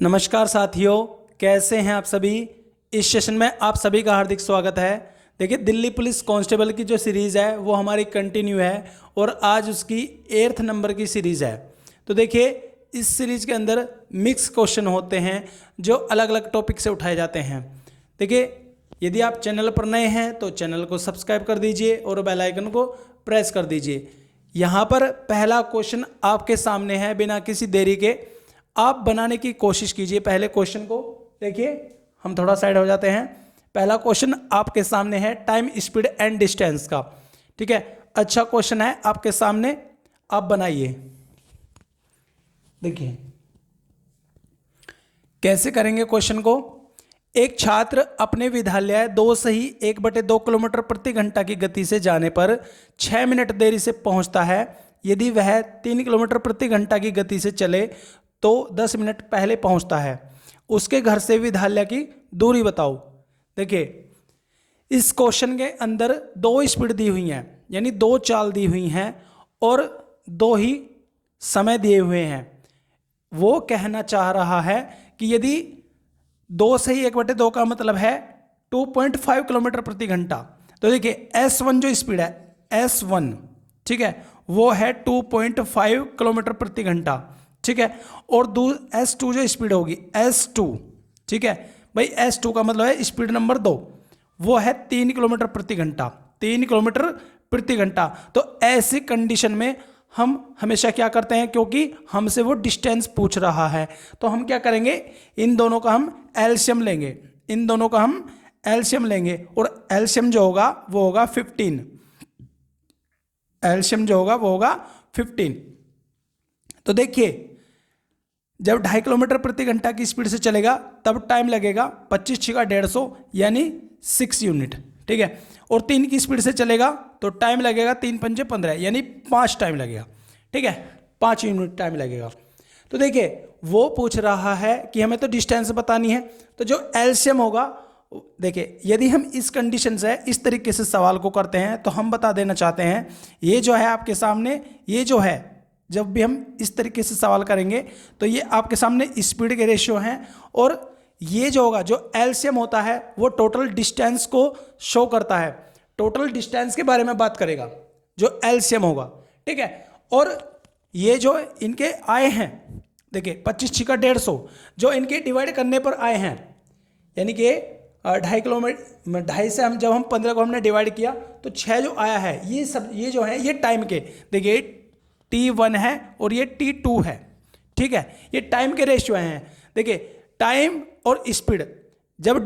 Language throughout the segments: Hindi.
नमस्कार साथियों, कैसे हैं आप सभी। इस सेशन में आप सभी का हार्दिक स्वागत है। देखिए, दिल्ली पुलिस कांस्टेबल की जो सीरीज़ है वो हमारी कंटिन्यू है और आज उसकी 8th नंबर की सीरीज़ है। तो देखिए, इस सीरीज़ के अंदर मिक्स क्वेश्चन होते हैं जो अलग अलग टॉपिक से उठाए जाते हैं। देखिए, यदि आप चैनल पर नए हैं तो चैनल को सब्सक्राइब कर दीजिए और बेल आइकन को प्रेस कर दीजिए। यहाँ पर पहला क्वेश्चन आपके सामने है, बिना किसी देरी के आप बनाने की कोशिश कीजिए। पहले क्वेश्चन को देखिए, हम थोड़ा साइड हो जाते हैं। पहला क्वेश्चन आपके सामने है टाइम, स्पीड एंड डिस्टेंस का। ठीक है, अच्छा क्वेश्चन है आपके सामने, आप बनाइए। देखिए कैसे करेंगे क्वेश्चन को। एक छात्र अपने विद्यालय 2 किलोमीटर प्रति घंटा की गति से जाने पर 6 मिनट देरी से पहुंचता है। यदि वह 3 किलोमीटर प्रति घंटा की गति से चले तो 10 मिनट पहले पहुंचता है। उसके घर से विद्यालय की दूरी बताओ। देखिए, इस क्वेश्चन के अंदर 2 स्पीड दी हुई हैं, यानी 2 चाल दी हुई हैं और 2 ही समय दिए हुए हैं। वो कहना चाह रहा है कि यदि 2 से ही 1/2 का मतलब है 2.5 किलोमीटर प्रति घंटा। तो देखिए, S1 जो स्पीड है, S1 ठीक है, वो है 2.5 किलोमीटर प्रति घंटा। ठीक है, और S2 जो स्पीड होगी, S2 ठीक है भाई, S2 का मतलब है स्पीड नंबर 2, वो है 3 किलोमीटर प्रति घंटा। 3 किलोमीटर प्रति घंटा। तो ऐसी कंडीशन में हम हमेशा क्या करते हैं, क्योंकि हमसे वो डिस्टेंस पूछ रहा है, तो हम क्या करेंगे, इन दोनों का हम एलसीएम लेंगे। इन दोनों का हम एलसीएम लेंगे और एलसीएम जो होगा वो होगा 15। एलसीएम जो होगा वो होगा 15। तो देखिए, जब 2.5 किलोमीटर प्रति घंटा की स्पीड से चलेगा तब टाइम लगेगा 25 × 150 यानी 6 यूनिट। ठीक है, और 3 की स्पीड से चलेगा तो टाइम लगेगा 3 × 5 = 15 यानी 5 टाइम लगेगा। ठीक है, 5 यूनिट टाइम लगेगा। तो देखिए, वो पूछ रहा है कि हमें तो डिस्टेंस बतानी है, तो जो एलसीएम होगा, देखिए यदि हम इस कंडीशन से इस तरीके से सवाल को करते हैं तो हम बता देना चाहते हैं, ये जो है आपके सामने, ये जो है, जब भी हम इस तरीके से सवाल करेंगे तो ये आपके सामने स्पीड के रेशियो हैं और ये जो होगा, जो एलसीएम होता है वो टोटल डिस्टेंस को शो करता है। टोटल डिस्टेंस के बारे में बात करेगा जो एलसीएम होगा। ठीक है, और ये जो इनके आए हैं, देखिए 25 × 150 जो इनके डिवाइड करने पर आए हैं, यानी कि 2.5 किलोमीटर, 2.5 से हम जब हम 15 को हमने डिवाइड किया तो 6 जो आया है, ये सब ये जो है ये टाइम के, देखिए T1 है और ये T2 है। ठीक है, ये टाइम के रेशियो हैं। देखिए, टाइम और स्पीड जब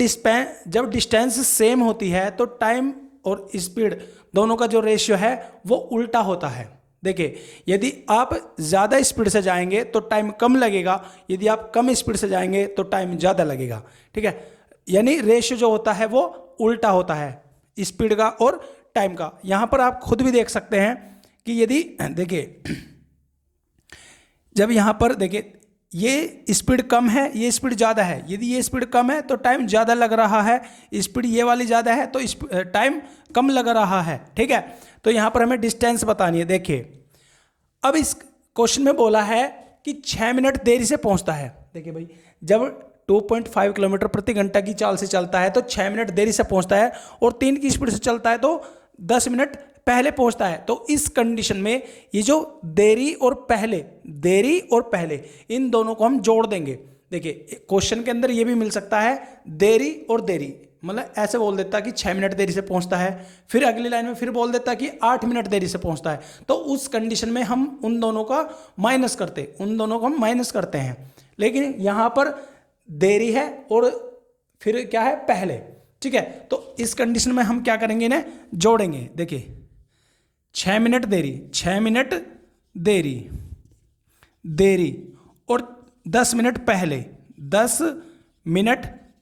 डिस्टेंस सेम होती है तो टाइम और स्पीड दोनों का जो रेशियो है वो उल्टा होता है। देखिए, यदि आप ज़्यादा स्पीड से जाएंगे तो टाइम कम लगेगा, यदि आप कम स्पीड से जाएंगे तो टाइम ज़्यादा लगेगा। ठीक है, यानी रेशियो जो होता है वो उल्टा होता है स्पीड का और टाइम का। यहाँ पर आप खुद भी देख सकते हैं कि यदि देखिए, जब यहाँ पर देखिए ये स्पीड कम है, ये स्पीड ज़्यादा है, यदि ये स्पीड कम है तो टाइम ज़्यादा लग रहा है, स्पीड ये वाली ज़्यादा है तो टाइम कम लग रहा है। ठीक है, तो यहाँ पर हमें डिस्टेंस बतानी है। देखिए, अब इस क्वेश्चन में बोला है कि 6 मिनट देरी से पहुँचता है। देखिए भाई, जब 2.5 किलोमीटर प्रति घंटा की चाल से चलता है तो 6 मिनट देरी से पहुँचता है और 3 की स्पीड से चलता है तो 10 मिनट पहले पहुंचता है। तो इस कंडीशन में ये जो देरी और पहले इन दोनों को हम जोड़ देंगे। देखिए, क्वेश्चन के अंदर ये भी मिल सकता है देरी और देरी, मतलब ऐसे बोल देता कि 6 मिनट देरी से पहुंचता है, फिर अगली लाइन में फिर बोल देता कि 8 मिनट देरी से पहुंचता है। तो उस कंडीशन में हम उन दोनों को हम माइनस करते हैं। लेकिन यहां पर देरी है और फिर क्या है, पहले। ठीक है, तो इस कंडीशन में हम क्या करेंगे, इन्हें जोड़ेंगे। देखिए, 6 मिनट देरी और 10 मिनट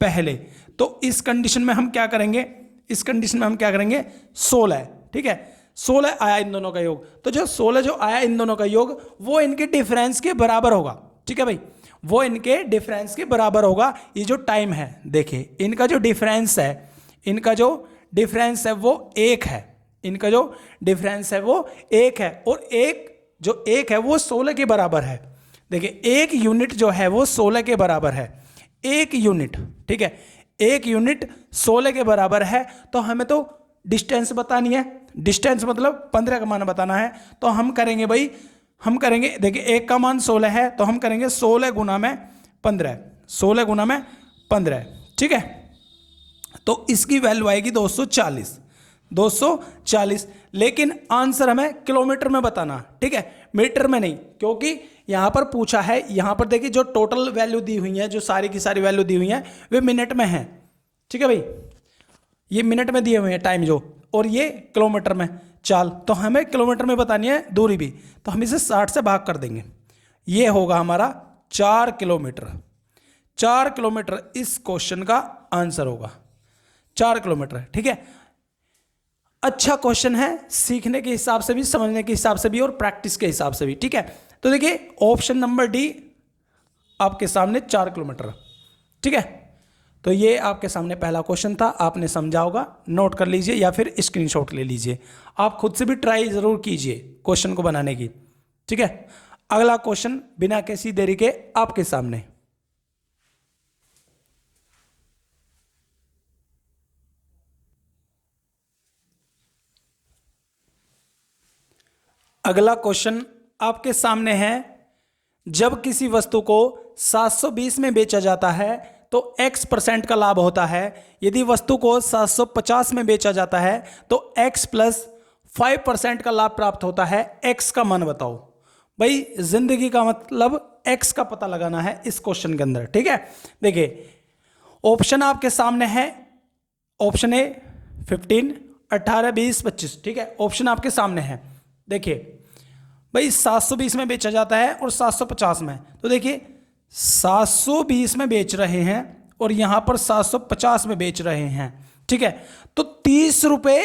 पहले। तो इस कंडीशन में हम क्या करेंगे, 16। ठीक है, 16 आया इन दोनों का योग, तो जो 16 जो आया इन दोनों का योग वो इनके डिफरेंस के बराबर होगा। ठीक है भाई, वो इनके डिफरेंस के बराबर होगा। ये जो टाइम है, देखिए इनका जो डिफरेंस है वो 1 है। इनका जो डिफरेंस है वो 1 है और एक जो 1 है वो 16 के बराबर है। देखिए 1 यूनिट जो है वो 16 के बराबर है, 1 यूनिट, ठीक है, 1 यूनिट 16 के बराबर है। तो हमें तो डिस्टेंस बतानी है, डिस्टेंस मतलब 15 का मान बताना है। तो हम करेंगे भाई, हम करेंगे, देखिए 1 का मान 16 है, तो हम करेंगे 16 गुना में 15, 16 गुना में 15, ठीक है। तो इसकी वैल्यू आएगी 240, 240। लेकिन आंसर हमें किलोमीटर में बताना, ठीक है, मीटर में नहीं, क्योंकि यहां पर पूछा है, यहां पर देखिए जो टोटल वैल्यू दी हुई है, जो सारी की सारी वैल्यू दी हुई है वे मिनट में है, ठीक है भाई, ये मिनट में दिए हुए हैं टाइम जो, और ये किलोमीटर में चाल। तो हमें किलोमीटर में बतानी है दूरी भी, तो हम इसे 60 से भाग कर देंगे, ये होगा हमारा 4 किलोमीटर। 4 किलोमीटर इस क्वेश्चन का आंसर होगा, 4 किलोमीटर, ठीक है। अच्छा क्वेश्चन है, सीखने के हिसाब से भी, समझने के हिसाब से भी, और प्रैक्टिस के हिसाब से भी, ठीक है। तो देखिए ऑप्शन नंबर डी आपके सामने 4 किलोमीटर, ठीक है। तो ये आपके सामने पहला क्वेश्चन था, आपने समझा होगा, नोट कर लीजिए या फिर स्क्रीनशॉट ले लीजिए। आप खुद से भी ट्राई जरूर कीजिए क्वेश्चन को बनाने की, ठीक है। अगला क्वेश्चन बिना किसी देरी के आपके सामने। अगला क्वेश्चन आपके सामने है, जब किसी वस्तु को 720 में बेचा जाता है तो x% का लाभ होता है। यदि वस्तु को 750 में बेचा जाता है तो x प्लस 5% का लाभ प्राप्त होता है। x का मान बताओ। भाई जिंदगी का मतलब x का पता लगाना है इस क्वेश्चन के अंदर, ठीक है। देखिए ऑप्शन आपके सामने है, ऑप्शन ए 15, 18, 20, 25, ठीक है, ऑप्शन आपके सामने है। देखिए भाई 720 में बेचा जाता है और 750 में, तो देखिए 720 में बेच रहे हैं और यहां पर 750 में बेच रहे हैं, ठीक है। तो 30 रुपए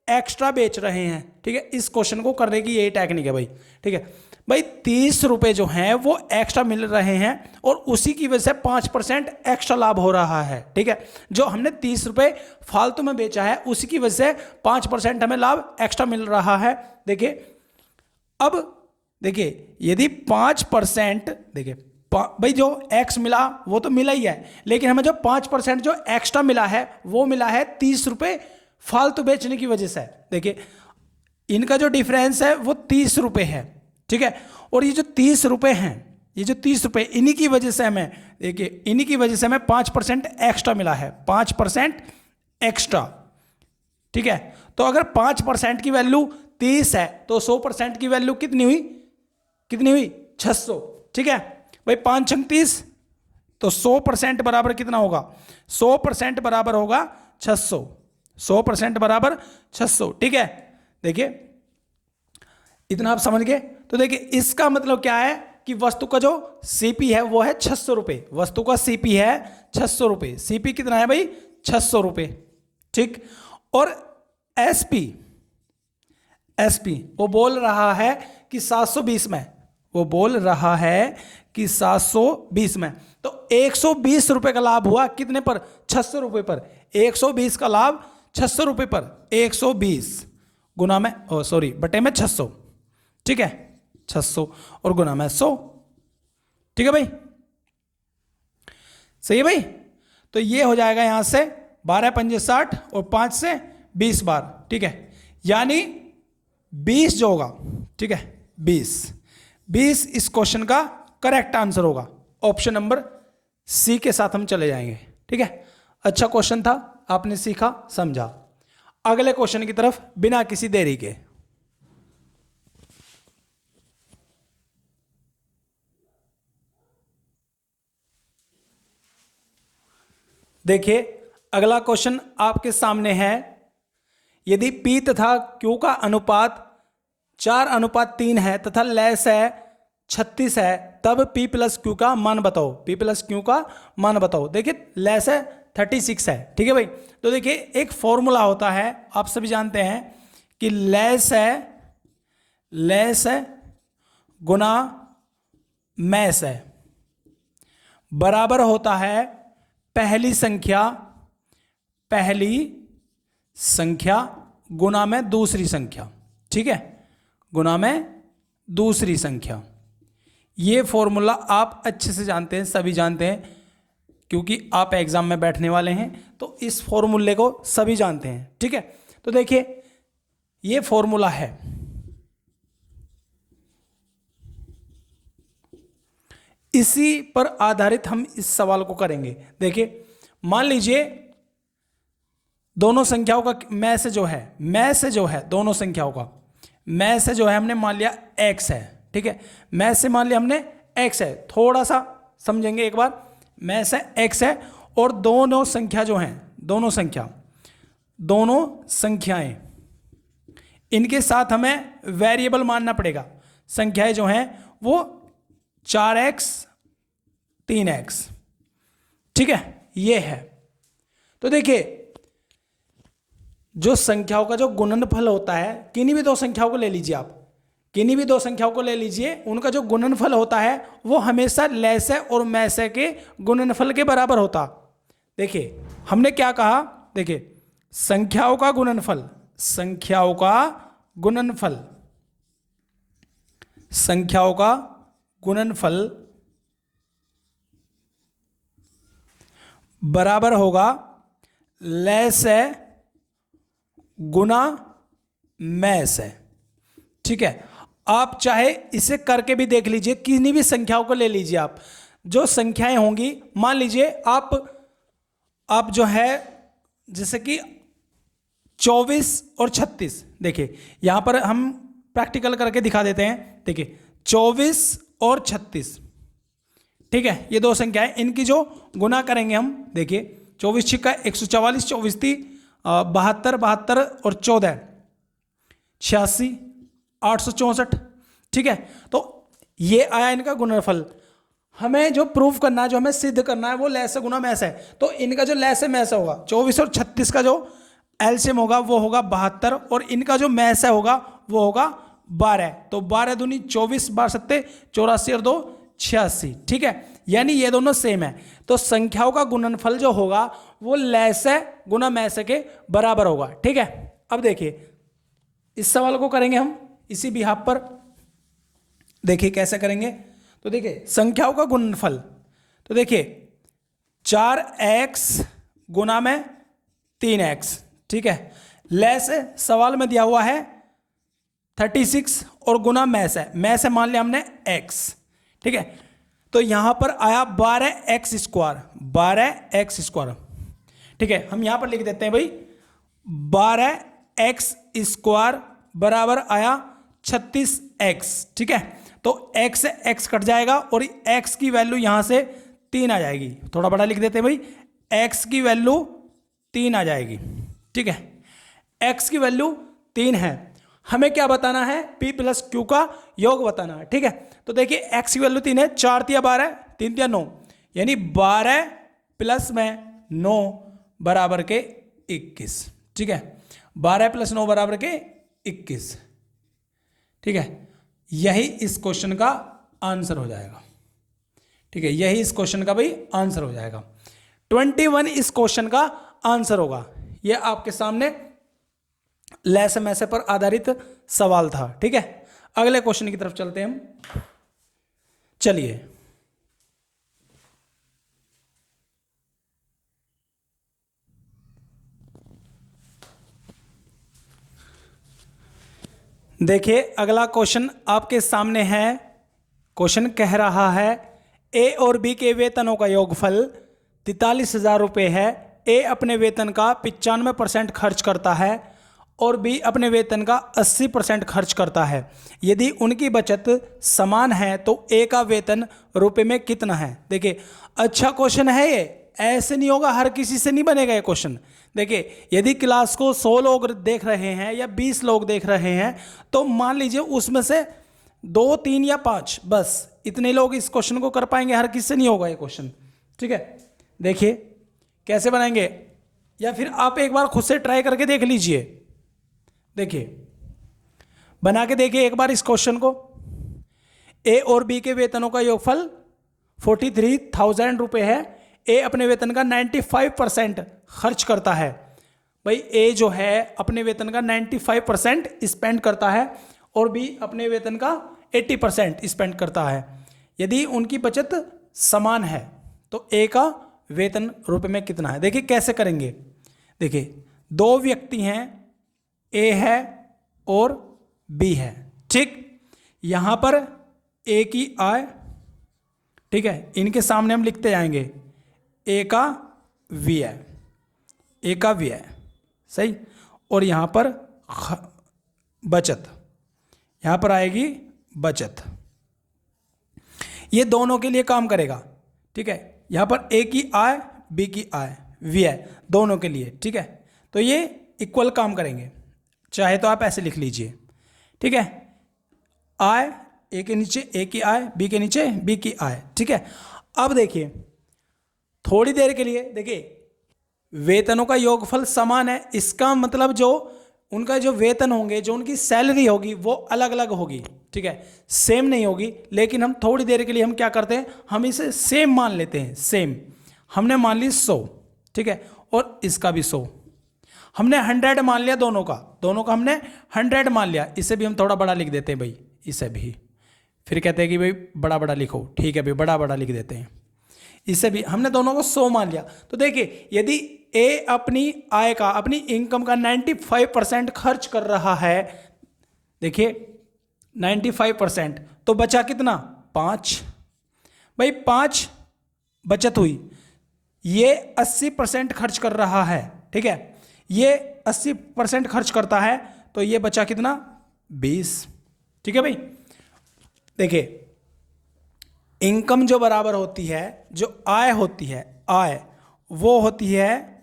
एक्स्ट्रा बेच रहे हैं, ठीक है। इस क्वेश्चन को करने की यही टेक्निक है भाई, ठीक है। भाई 30 रुपए जो हैं वो एक्स्ट्रा मिल रहे हैं और उसी की वजह से 5% एक्स्ट्रा लाभ हो रहा है, ठीक है। जो हमने 30 रुपए फालतू में बेचा है उसी की वजह से 5% हमें लाभ एक्स्ट्रा मिल रहा है। देखिए अब देखिए यदि 5%, देखिए भाई जो x मिला वो तो मिला ही है, लेकिन हमें जो 5% जो एक्स्ट्रा मिला है वो मिला है 30 रुपए फालतू बेचने की वजह से। देखिए इनका जो डिफरेंस है वो 30 रुपए है, ठीक है। और ये जो 30 रुपए हैं, ये जो 30 रुपए, इन्हीं की वजह से हमें, देखिए इन्हीं की वजह से हमें 5% एक्स्ट्रा मिला है, 5% एक्स्ट्रा, ठीक है। तो अगर 5% की वैल्यू 30 है तो 100% की वैल्यू कितनी हुई, कितनी हुई 600, ठीक है। भाई 5 छंग 30, तो 100% बराबर कितना होगा, 100% बराबर होगा 600, 100% बराबर 600, ठीक है। देखिए इतना आप समझ गए। तो देखिए इसका मतलब क्या है कि वस्तु का जो सीपी है वो है 600 रुपए, वस्तु का सीपी है 600 रुपए, सीपी कितना है भाई 600 रुपए, ठीक। और एसपी, एसपी वो बोल रहा है कि 720 में, वो बोल रहा है कि 720 में, तो 120 रुपए का लाभ हुआ कितने पर, 600 रुपए पर। 120 का लाभ 600 रुपए पर, 120 गुना में, सॉरी बटे में 600, ठीक है, 600 और गुना में 100, ठीक है भाई, सही है भाई। तो ये हो जाएगा यहां से 12 पंजे 60 और 5 से 20 बार, ठीक है, यानी 20 जो होगा, ठीक है, 20 इस क्वेश्चन का करेक्ट आंसर होगा। ऑप्शन नंबर सी के साथ हम चले जाएंगे, ठीक है। अच्छा क्वेश्चन था, आपने सीखा समझा। अगले क्वेश्चन की तरफ बिना किसी देरी के। देखिए अगला क्वेश्चन आपके सामने है, यदि P तथा Q का अनुपात 4:3 है तथा लेस है 36 है, तब P प्लस Q का मान बताओ, P प्लस Q का मान बताओ। देखिए लेस है 36 है, ठीक है भाई। तो देखिए एक फॉर्मूला होता है, आप सभी जानते हैं कि लेस है गुना मैस है बराबर होता है पहली संख्या गुना में दूसरी संख्या, ठीक है, गुना में दूसरी संख्या। ये फॉर्मूला आप अच्छे से जानते हैं, सभी जानते हैं, क्योंकि आप एग्जाम में बैठने वाले हैं, तो इस फॉर्मूले को सभी जानते हैं। ठीक है, तो देखिए ये फॉर्मूला है, इसी पर आधारित हम इस सवाल को करेंगे। देखिए मान लीजिए दोनों संख्याओं का मैं से जो है दोनों संख्याओं का मैं से जो है हमने मान लिया x है। ठीक है, मैं से मान लिया हमने x है, थोड़ा सा समझेंगे एक बार। मैं से x है और दोनों संख्या जो हैं, दोनों संख्याएं, इनके साथ हमें वेरिएबल मानना पड़ेगा। संख्याएं जो हैं वो 4x 3x। ठीक है, ये है। तो देखिए जो संख्याओं का जो गुणनफल होता है, किन्हीं भी दो संख्याओं को ले लीजिए आप, किन्हीं भी दो संख्याओं को ले लीजिए, उनका जो गुणनफल होता है वो हमेशा लैसे और मैसे के गुणनफल के बराबर होता। देखिए हमने क्या कहा, देखिए संख्याओं का गुणनफल बराबर होगा लैसे गुना मैसे। ठीक है, आप चाहे इसे करके भी देख लीजिए, किन्हीं भी संख्याओं को ले लीजिए आप, जो संख्याएं होंगी, मान लीजिए आप जो है जैसे कि 24 और 36, देखिए यहां पर हम प्रैक्टिकल करके दिखा देते हैं। देखिए 24 और 36, ठीक है, ये दो संख्याएं, इनकी जो गुना करेंगे हम, देखिए 24 छिक्का 144, 24 ती 72, 72 और 14 86, 864। ठीक है, तो ये आया इनका गुणनफल। हमें जो प्रूफ करना है, जो हमें सिद्ध करना है, वो लैसे गुना मैस है। तो इनका जो लैसे मैस होगा, 24 और 36 का जो एलसीएम होगा वो होगा 72, और इनका जो मैस होगा वो होगा 12। तो 12 दूनी 24, 12 सत्ते 84 और 2 86। ठीक है, यानी ये दोनों सेम है। तो संख्याओं का गुणनफल जो होगा वो लैसे गुना मैसे के बराबर होगा। ठीक है, अब देखिए इस सवाल को करेंगे हम इसी बिहाफ पर। देखिए कैसे करेंगे, तो देखिए संख्याओं का गुणनफल, तो देखिए 4x गुना में 3x। ठीक है, लैसे सवाल में दिया हुआ है 36 और गुना मैस है, मैस है मान लिया हमने x। ठीक है, तो यहां पर आया 12x स्क्वायर, 12x स्क्वायर। ठीक है, हम यहां पर लिख देते हैं भाई 12x स्क्वायर बराबर आया 36x। ठीक है, तो x से x कट जाएगा और x की वैल्यू यहां से 3 आ जाएगी। थोड़ा बड़ा लिख देते हैं भाई, x की वैल्यू 3 आ जाएगी। ठीक है, x की वैल्यू 3 है। हमें क्या बताना है, p प्लस q का योग बताना है। ठीक है, तो देखिए x की वैल्यू 3 है, 4 तिया 12, 3 तिया 9, यानी 12 प्लस में 9 बराबर के 21। ठीक है, 12 प्लस 9 बराबर के 21। ठीक है, यही इस क्वेश्चन का आंसर हो जाएगा। ठीक है, यही इस क्वेश्चन का भाई आंसर हो जाएगा। 21 इस क्वेश्चन का आंसर होगा। यह आपके सामने लैसे मैसे पर आधारित सवाल था। ठीक है, अगले क्वेश्चन की तरफ चलते हैं हम। चलिए देखिए अगला क्वेश्चन आपके सामने है। क्वेश्चन कह रहा है ए और बी के वेतनों का योगफल 43,000 रुपये है। ए अपने वेतन का 95% खर्च करता है और बी अपने वेतन का 80% खर्च करता है। यदि उनकी बचत समान है तो ए का वेतन रुपए में कितना है। देखिए अच्छा क्वेश्चन है ये, ऐसे नहीं होगा, हर किसी से नहीं बनेगा ये क्वेश्चन। देखिए यदि क्लास को 100 लोग देख रहे हैं या 20 लोग देख रहे हैं तो मान लीजिए उसमें से 2, 3 या 5 बस इतने लोग इस क्वेश्चन को कर पाएंगे, हर किसी से नहीं होगा ये क्वेश्चन। ठीक है, देखिए कैसे बनाएंगे, या फिर आप एक बार खुद से ट्राई करके देख लीजिए। देखिए बना के देखिए एक बार इस क्वेश्चन को। ए और बी के वेतनों का योगफल 43,000 रुपये है। ए अपने वेतन का 95% खर्च करता है। भाई ए जो है अपने वेतन का 95% स्पेंड करता है और बी अपने वेतन का 80% स्पेंड करता है। यदि उनकी बचत समान है तो ए का वेतन रुपए में कितना है। देखिए कैसे करेंगे। देखिए दो व्यक्ति हैं, ए है और बी है, ठीक। यहां पर ए की आय, ठीक है, इनके सामने हम लिखते जाएंगे ए का व्यय, ए का व्यय, सही। और यहां पर बचत, यहां पर आएगी बचत। ये दोनों के लिए काम करेगा, ठीक है। यहां पर ए की आय, बी की आय, व्यय, दोनों के लिए, ठीक है। तो ये इक्वल काम करेंगे, चाहे तो आप ऐसे लिख लीजिए, ठीक है। आय ए के नीचे ए की आय, बी के नीचे बी की आय, ठीक है। अब देखिए थोड़ी देर के लिए, देखिए वेतनों का योगफल समान है, इसका मतलब जो उनका जो वेतन होंगे, जो उनकी सैलरी होगी वो अलग अलग होगी, ठीक है, सेम नहीं होगी। लेकिन हम थोड़ी देर के लिए हम क्या करते हैं, हम इसे सेम मान लेते हैं। सेम हमने मान ली 100, ठीक है, और इसका भी 100, हमने 100 मान लिया दोनों का हमने 100 मान लिया। इसे भी हम थोड़ा बड़ा लिख देते हैं भाई, इसे भी। फिर कहते हैं कि भाई बड़ा बड़ा लिखो, ठीक है भाई, बड़ा बड़ा लिख देते हैं। इसे भी हमने दोनों को 100 मान लिया। तो देखिए यदि ए अपनी आय का, अपनी इनकम का 95% खर्च कर रहा है, देखिए 95%, तो बचा कितना, 5। भाई 5 बचत हुई। ये 80% खर्च कर रहा है, ठीक है, ये 80% खर्च करता है, तो ये बचा कितना, 20, ठीक है भाई। देखिए इनकम जो बराबर होती है, जो आय होती है, आय वो होती है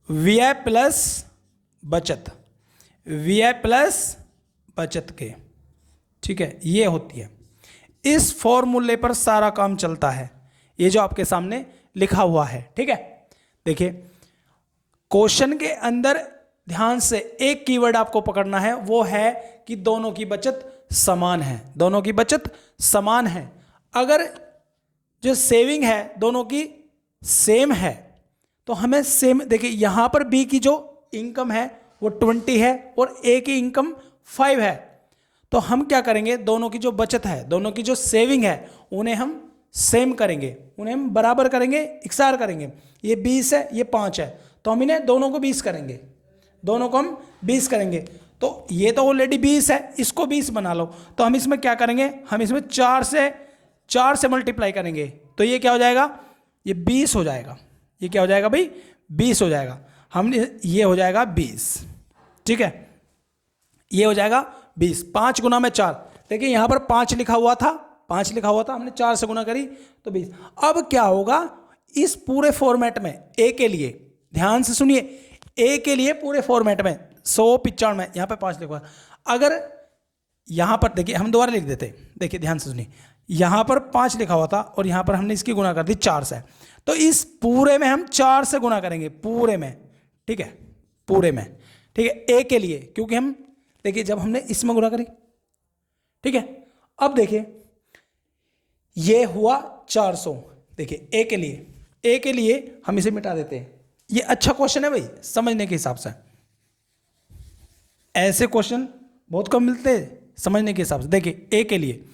व्यय प्लस बचत, व्यय प्लस बचत के, ठीक है, ये होती है। इस फॉर्मूले पर सारा काम चलता है, ये जो आपके सामने लिखा हुआ है, ठीक है। देखिए क्वेश्चन के अंदर ध्यान से एक कीवर्ड आपको पकड़ना है, वो है कि दोनों की बचत समान है, दोनों की बचत समान है। अगर जो सेविंग है दोनों की सेम है तो हमें सेम, देखिए यहां पर बी की जो इनकम है वो 20 है और ए की इनकम 5 है, तो हम क्या करेंगे, दोनों की जो बचत है, दोनों की जो सेविंग है, उन्हें हम सेम करेंगे, उन्हें हम बराबर करेंगे, इकसार करेंगे। ये 20 है, ये 5 है, तो हम इन्हें दोनों को 20 करेंगे, दोनों को हम 20 करेंगे। तो ये तो ऑलरेडी 20 है, इसको 20 बना लो। तो हम इसमें क्या करेंगे, हम इसमें 4 से मल्टीप्लाई करेंगे, तो ये क्या हो जाएगा, ये 20 हो जाएगा। ये क्या हो जाएगा भाई, 20 हो जाएगा। हम ये हो जाएगा 20, ठीक है, ये हो जाएगा 20। 5 गुना में 4, देखिए यहां पर 5 लिखा हुआ था, 5 लिखा हुआ था, हमने 4 से गुना करी तो 20। अब क्या होगा, इस पूरे फॉर्मेट में ए के लिए, ध्यान से सुनिए, ए के लिए पूरे फॉर्मेट में 195 में यहां पर 5 लिखा हुआ। अगर यहां पर देखिए, हम दोबारा लिख देते, देखिए ध्यान से सुनिए, यहां पर 5 लिखा हुआ था और यहां पर हमने इसकी गुना कर दी 4 से, तो इस पूरे में हम 4 से गुना करेंगे, पूरे में, ठीक है, पूरे में, ठीक है, ए के लिए, क्योंकि हम देखिए जब हमने इसमें गुना करी, ठीक है। अब देखिए ये हुआ 400, देखिए ए के लिए, ए के लिए हम इसे मिटा देते हैं। ये अच्छा क्वेश्चन है भाई, समझने के हिसाब से, ऐसे क्वेश्चन बहुत कम मिलते हैं समझने के हिसाब से। देखिए ए के लिए,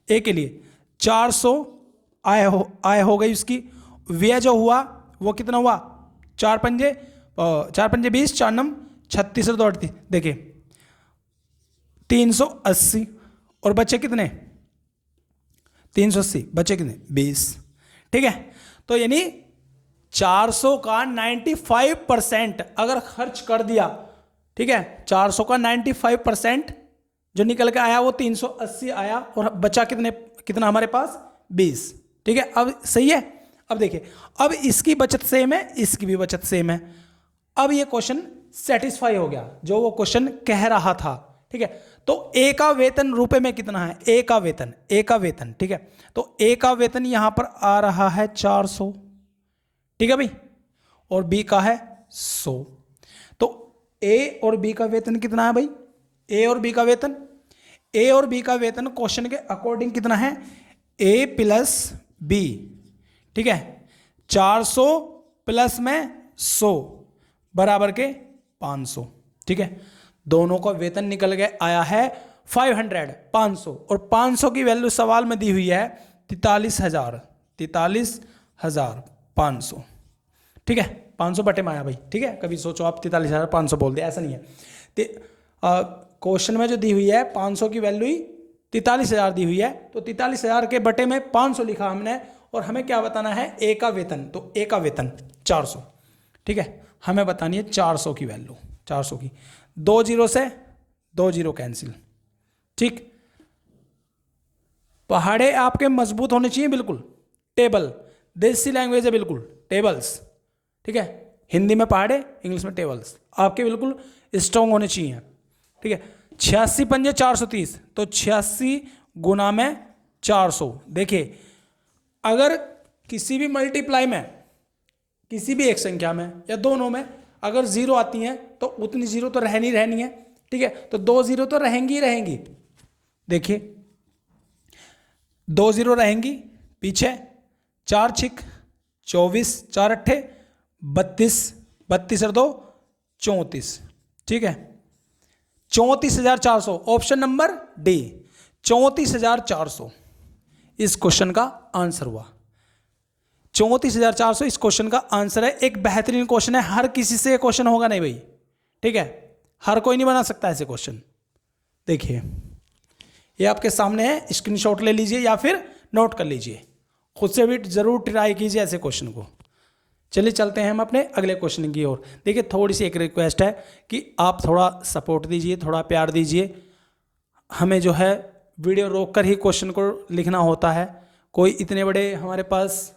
ए के लिए 400 आय हो गई उसकी। व्यय जो हुआ वो कितना हुआ, 4 पंजे 20, 4 नम 36 और 2 38, देखिए 380, और बचे कितने, 380, बचे कितने, 20, ठीक है। तो यानी 400 का 95% अगर खर्च कर दिया, ठीक है, 400 का 95% जो निकल के आया वो 380 आया, और बचा कितना हमारे पास, 20, ठीक है। अब सही है। अब देखिए, अब इसकी बचत सेम है, इसकी भी बचत सेम है। अब ये क्वेश्चन सेटिस्फाई हो गया जो वो क्वेश्चन कह रहा था, ठीक है। तो ए का वेतन रुपए में कितना है, ए का वेतन, ए का वेतन, ठीक है। तो ए का वेतन यहां पर आ रहा है 400, ठीक है भाई, और बी का है 100। तो ए और बी का वेतन कितना है भाई, ए और बी का वेतन, ए और बी का वेतन क्वेश्चन के अकॉर्डिंग कितना है, ए प्लस बी, ठीक है, 400 प्लस में 100 बराबर के 500, ठीक है। दोनों का वेतन निकल के आया है 500, 500, और 500 की वैल्यू सवाल में दी हुई है 43,000, 43,500, ठीक है। 500 बटे में आया भाई, ठीक है। कभी सोचो आप 43,500 बोल दे, ऐसा नहीं है। क्वेश्चन में जो दी हुई है 500 की वैल्यू ही 43,000 दी हुई है, तो 43,000 के बटे में 500 लिखा हमने, और हमें क्या बताना है, ए का वेतन। तो ए का वेतन 400, ठीक है। हमें बतानी है 400 की वैल्यू, 400 की। 2 जीरो से 2 जीरो कैंसिल, ठीक। पहाड़े आपके मजबूत होने चाहिए, बिल्कुल टेबल, देसी लैंग्वेज है बिल्कुल, टेबल्स, ठीक है। हिंदी में पहाड़े, इंग्लिश में टेबल्स, आपके बिल्कुल स्ट्रॉन्ग होने चाहिए, ठीक है। 86 पंजे 430, तो 86 गुना में 400। देखिए अगर किसी भी मल्टीप्लाई में, किसी भी एक संख्या में या दोनों में अगर जीरो आती हैं तो उतनी जीरो तो रहनी है, ठीक है। तो 2 जीरो तो रहेंगी ही रहेंगी। देखिए 2 जीरो रहेंगी पीछे, 4 छिक 24, 4 अट्ठे 32, 32 और 2 34, ठीक है। 34,400, ऑप्शन नंबर डी, 34,400 इस क्वेश्चन का आंसर हुआ। 34,400 इस क्वेश्चन का आंसर है। एक बेहतरीन क्वेश्चन है, हर किसी से क्वेश्चन होगा नहीं भाई, ठीक है। हर कोई नहीं बना सकता ऐसे क्वेश्चन। देखिए ये आपके सामने है, स्क्रीनशॉट ले लीजिए या फिर नोट कर लीजिए, खुद से भी जरूर ट्राई कीजिए ऐसे क्वेश्चन को। चलिए चलते हैं हम अपने अगले क्वेश्चन की ओर। देखिए थोड़ी सी एक रिक्वेस्ट है कि आप थोड़ा सपोर्ट दीजिए, थोड़ा प्यार दीजिए। हमें जो है वीडियो रोक कर ही क्वेश्चन को लिखना होता है, कोई इतने बड़े हमारे पास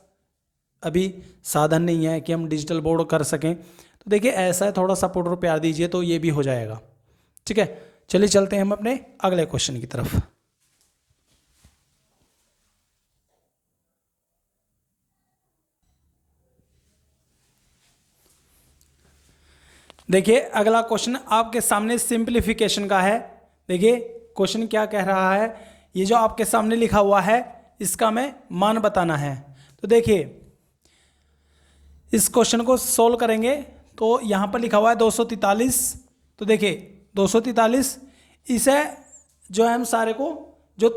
अभी साधन नहीं है कि हम डिजिटल बोर्ड कर सकें। तो देखिए ऐसा है, थोड़ा सपोर्ट और प्यार दीजिए तो ये भी हो जाएगा, ठीक है। चलिए चलते हैं हम अपने अगले क्वेश्चन की तरफ। देखिए अगला क्वेश्चन आपके सामने सिंप्लीफिकेशन का है। देखिए क्वेश्चन क्या कह रहा है, ये जो आपके सामने लिखा हुआ है इसका हमें मान बताना है। तो देखिए इस क्वेश्चन को सोल्व करेंगे तो यहाँ पर लिखा हुआ है 243। तो देखिए 243, इसे जो है हम सारे को जो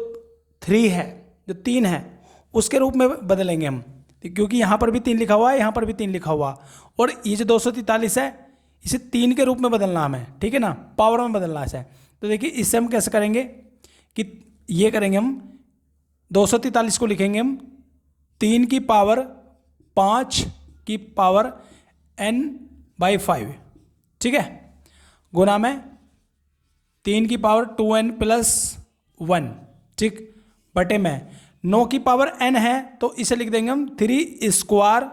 3 है, जो 3 है उसके रूप में बदलेंगे हम, क्योंकि यहाँ पर भी 3 लिखा हुआ है, यहाँ पर भी 3 लिखा हुआ, और ये जो 243 है इसे 3 के रूप में बदलना हमें, ठीक है ना, पावर में बदलना है। तो देखिए इससे हम कैसे करेंगे कि ये करेंगे हम 243 को लिखेंगे हम 3 की पावर 5 की पावर n/5, ठीक है, गुना में 3 की पावर 2n+1, ठीक, बटे में 9 की पावर n है तो इसे लिख देंगे हम 3²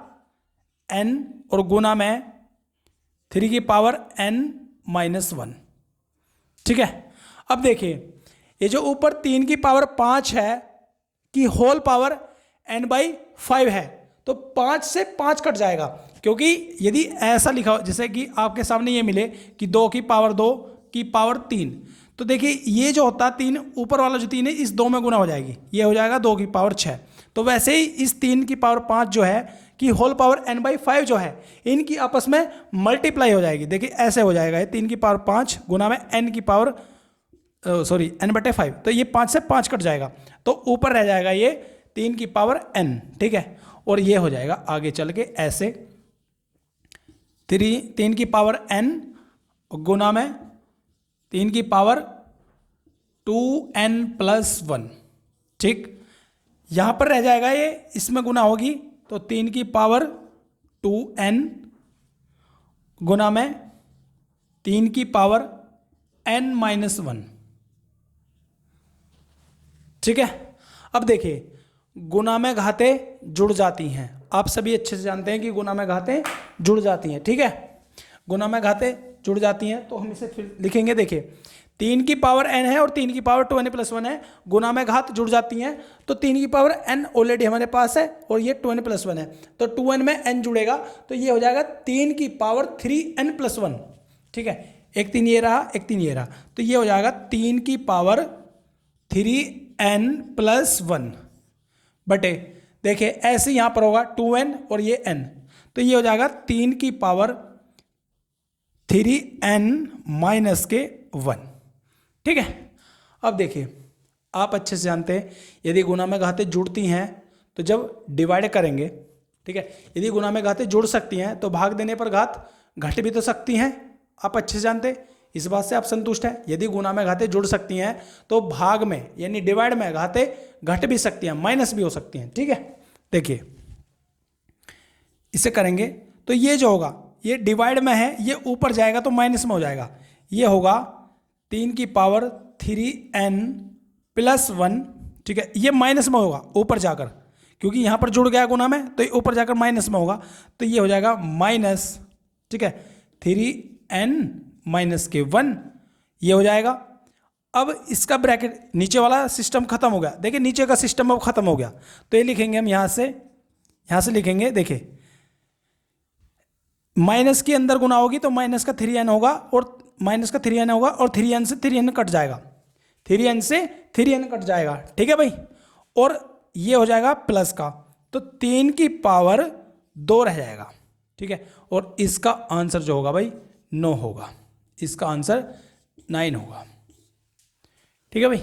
n, और गुना में 3 की पावर n-1, ठीक है। अब देखिए ये जो ऊपर 3 की पावर 5 है कि होल पावर n/5 है, तो 5 से 5 कट जाएगा, क्योंकि यदि ऐसा लिखा हो जैसे कि आपके सामने ये मिले कि 2 की पावर 2 की पावर 3, तो देखिए ये जो होता है 3, ऊपर वाला जो 3 है इस 2 में गुना हो जाएगी, ये हो जाएगा 2 की पावर 6। तो वैसे ही इस 3 की पावर 5 जो है कि होल पावर n/5 जो है इनकी आपस में मल्टीप्लाई हो जाएगी। देखिए ऐसे हो जाएगा, ये 3 की पावर 5 गुना में n की पावर n/5, तो ये 5 से 5 कट जाएगा, तो ऊपर रह जाएगा ये 3 की पावर n, ठीक है। और ये हो जाएगा आगे चल के ऐसे 3 की पावर n गुना में 3 की पावर 2n+1, ठीक। यहां पर रह जाएगा ये, इसमें गुना होगी तो 3 की पावर 2n गुना में 3 की पावर n-1, ठीक है। अब देखिए गुना में घातें जुड़ जाती हैं, आप सभी अच्छे से जानते हैं कि गुना में घातें जुड़ जाती हैं, ठीक है। गुना में घातें जुड़ जाती हैं तो हम इसे फिर लिखेंगे। देखिए 3 की पावर n है और 3 की पावर 2n+1 है, गुना में घात जुड़ जाती हैं, तो 3 की पावर n ऑलरेडी हमारे पास है और ये 2n+1 है, तो 2n में n जुड़ेगा तो ये हो जाएगा 3 की पावर 3n+1, ठीक है। एक 3 ये रहा, एक 3 ये रहा, तो ये हो जाएगा 3 की पावर 3n+1 बटे, देखिए ऐसे यहाँ पर होगा 2n और ये n, तो ये हो जाएगा 3 की पावर 3n-1, ठीक है। अब देखिए आप अच्छे से जानते हैं यदि गुणा में घातें जुड़ती हैं तो जब डिवाइड करेंगे, ठीक है, यदि गुणा में घातें जुड़ सकती हैं तो भाग देने पर घात घट भी तो सकती हैं। आप अच्छे से जानते हैं, इस बात से आप संतुष्ट हैं। यदि गुणा में घातें जुड़ सकती हैं तो भाग में यानी डिवाइड में घातें घट भी सकती हैं, माइनस भी हो सकती हैं, ठीक है। देखिए इसे करेंगे तो ये जो होगा ये डिवाइड में है, ये ऊपर जाएगा तो माइनस में हो जाएगा। ये होगा 3 की पावर 3n प्लस 1, ठीक है, ये माइनस में होगा ऊपर जाकर, क्योंकि यहाँ पर जुड़ गया गुना में तो ये ऊपर जाकर माइनस में होगा। तो ये हो जाएगा माइनस, ठीक है, 3n माइनस के 1, ये हो जाएगा। अब इसका ब्रैकेट नीचे वाला सिस्टम खत्म हो गया। देखिए नीचे का सिस्टम अब खत्म हो गया तो ये लिखेंगे हम यहाँ से लिखेंगे। देखिए माइनस के अंदर गुना होगी तो माइनस का 3n होगा और माइनस का 3n होगा और 3n से 3n कट जाएगा, 3n से 3n कट जाएगा, ठीक है भाई। और ये हो जाएगा प्लस का, तो 3 की पावर 2 रह जाएगा, ठीक है। और इसका आंसर जो होगा भाई 9 होगा, इसका आंसर 9 होगा, ठीक है भाई।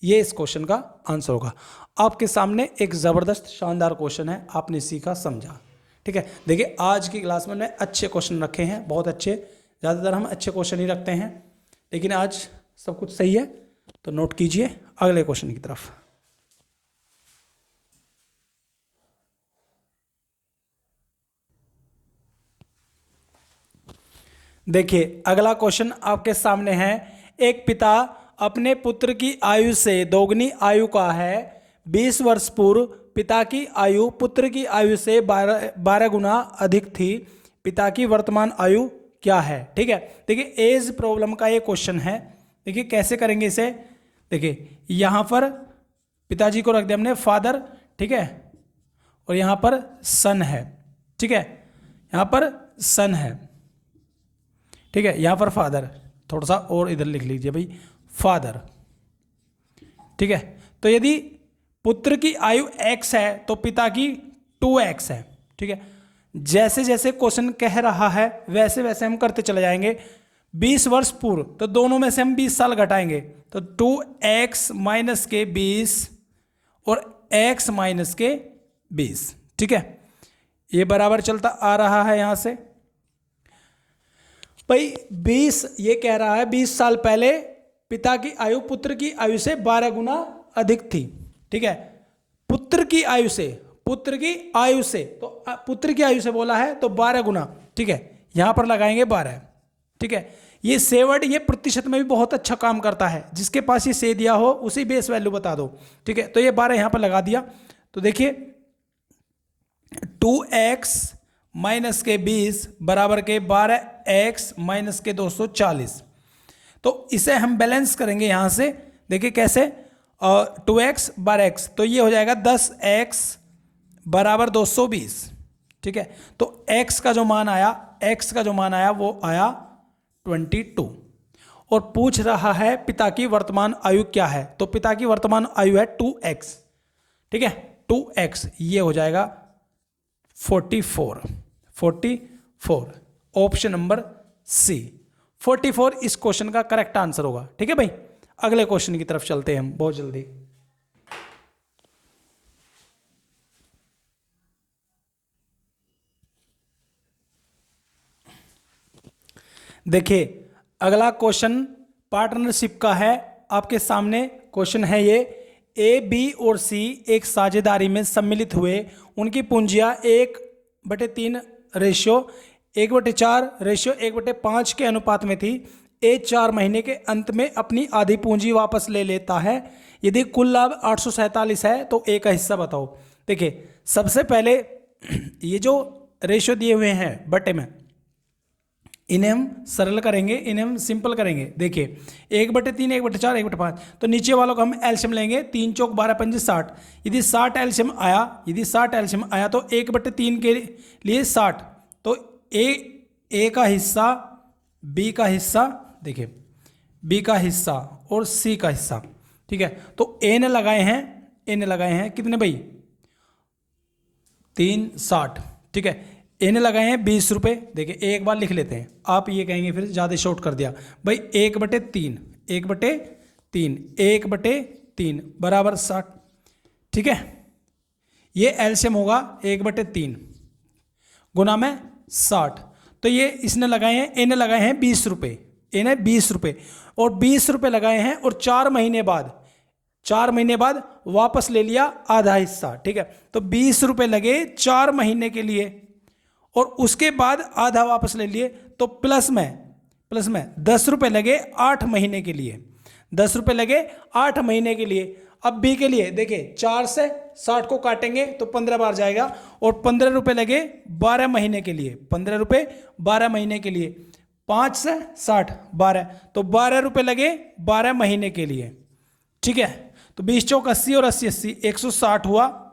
ये इस क्वेश्चन का आंसर होगा। आपके सामने एक ज़बरदस्त शानदार क्वेश्चन है, आपने सीखा समझा, ठीक है। देखिए आज की क्लास में मैंने अच्छे क्वेश्चन रखे हैं, बहुत अच्छे। ज़्यादातर हम अच्छे क्वेश्चन ही रखते हैं, लेकिन आज सब कुछ सही है। तो नोट कीजिए अगले क्वेश्चन की तरफ। देखिए अगला क्वेश्चन आपके सामने है। एक पिता अपने पुत्र की आयु से दोगुनी आयु का है। 20 वर्ष पूर्व पिता की आयु पुत्र की आयु से 12 गुना अधिक थी। पिता की वर्तमान आयु क्या है, ठीक है। देखिए एज प्रॉब्लम का ये क्वेश्चन है। देखिए कैसे करेंगे इसे। देखिए यहाँ पर पिताजी को रख दिया हमने फादर, ठीक है, और यहाँ पर सन है, ठीक है, यहाँ पर सन है, ठीक है, यहाँ पर फादर, थोड़ा सा और इधर लिख लीजिए भाई फादर, ठीक है। तो यदि पुत्र की आयु x है तो पिता की 2x है, ठीक है। जैसे जैसे क्वेश्चन कह रहा है वैसे वैसे हम करते चले जाएंगे। 20 वर्ष पूर्व तो दोनों में से हम 20 साल घटाएंगे तो 2x माइनस के 20 और x माइनस के 20, ठीक है। ये बराबर चलता आ रहा है यहां से भाई। 20 ये कह रहा है 20 साल पहले पिता की आयु पुत्र की आयु से 12 गुना अधिक थी, ठीक है। पुत्र की आयु से, पुत्र की आयु से, तो पुत्र की आयु से बोला है तो 12 गुना, ठीक है, यहां पर लगाएंगे 12, ठीक है। ये से वर्ड ये प्रतिशत में भी बहुत अच्छा काम करता है। जिसके पास ये से दिया हो उसी बेस वैल्यू बता दो, ठीक है। तो ये 12 यहां पर लगा दिया। तो देखिए 2x माइनस के 20 बराबर के 12x माइनस के 240। तो इसे हम बैलेंस करेंगे यहां से। देखिए कैसे, 2x 12x तो ये हो जाएगा 10x बराबर 220, ठीक है। तो x का जो मान आया वो आया 22। और पूछ रहा है पिता की वर्तमान आयु क्या है। तो पिता की वर्तमान आयु है 2x, ठीक है, 2x ये हो जाएगा 44। ऑप्शन नंबर सी 44 इस क्वेश्चन का करेक्ट आंसर होगा, ठीक है भाई। अगले क्वेश्चन की तरफ चलते हैं हम बहुत जल्दी। देखिए अगला क्वेश्चन पार्टनरशिप का है। आपके सामने क्वेश्चन है ये। ए, बी और सी एक साझेदारी में सम्मिलित हुए। उनकी पूंजियां 1/3 रेशियो 1/4 रेशियो 1/5 के अनुपात में थी। ए 4 महीने के अंत में अपनी आधी पूंजी वापस ले लेता है। यदि कुल लाभ 847 है तो ए का हिस्सा बताओ। देखिए सबसे पहले ये जो रेशियो दिए हुए हैं बटे में, इन्हें हम सरल करेंगे, इन्हें हम सिंपल करेंगे। देखिए 1/3 1/4 1/5, तो नीचे वालों को हम एलसीएम लेंगे। 3 चौक 12 पंजे 60। यदि 60 एलसीएम आया तो 1/3 के लिए 60। तो ए का हिस्सा, बी का हिस्सा, देखिए बी का हिस्सा और सी का हिस्सा, ठीक है। तो ए ने लगाए हैं कितने भाई 360, ठीक है। ए ने लगाए हैं 20 रुपये। देखिए एक बार लिख लेते हैं, आप ये कहेंगे फिर ज़्यादा शॉर्ट कर दिया भाई। 1/3 1/3 3 बराबर 60। ठीक है, ये एलसीएम होगा 1/3 गुना में 60। तो ये इसने लगाए हैं, ए ने लगाए हैं 20 रुपये, ए ने 20 रुपये और 20 रुपये लगाए हैं और 4 महीने बाद वापस ले लिया आधा हिस्सा। ठीक है, तो 20 रुपये लगे 4 महीने के लिए और उसके बाद आधा वापस ले लिए, तो प्लस में 10 रुपये लगे 8 महीने के लिए, 10 रुपये लगे 8 महीने के लिए। अब बी के लिए देखिए 4 से 60 को काटेंगे तो 15 बार जाएगा और 15 रुपये लगे 12 महीने के लिए, 15 रुपये 12 महीने के लिए, 5 से 60 12, तो 12 रुपये लगे 12 महीने के लिए। ठीक है, तो 20 चौक 80 और 80 80 160 हुआ,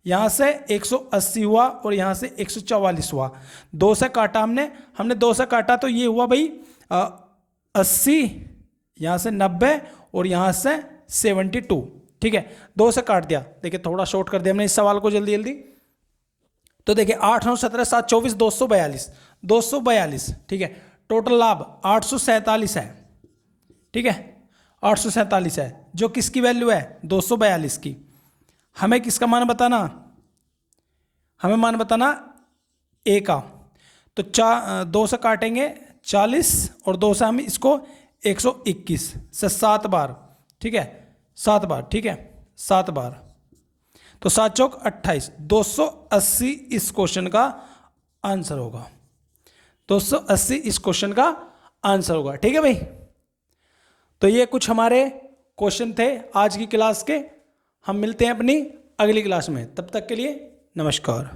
यहाँ से 180 हुआ और यहाँ से 144 हुआ। 2 से काटा हमने 2 से काटा तो ये हुआ भाई 80, यहाँ से 90 और यहाँ से 72। ठीक है, 2 से काट दिया। देखिए थोड़ा शॉर्ट कर दिया हमने इस सवाल को जल्दी जल्दी। तो देखिए 8 9 17 7 24 242। ठीक है, टोटल लाभ 847 है। ठीक है, 847 है, जो किसकी वैल्यू है 242 की। हमें किसका मान बताना, हमें मान बताना ए का। तो 2 से काटेंगे 40 और 2 से हम इसको 121 से 7 बार। ठीक है, 7 बार। ठीक है, 7 बार, तो 7 चौक 28, 280 इस क्वेश्चन का आंसर होगा। 280 इस क्वेश्चन का आंसर होगा। ठीक है भाई, तो ये कुछ हमारे क्वेश्चन थे आज की क्लास के। हम मिलते हैं अपनी अगली क्लास में, तब तक के लिए नमस्कार।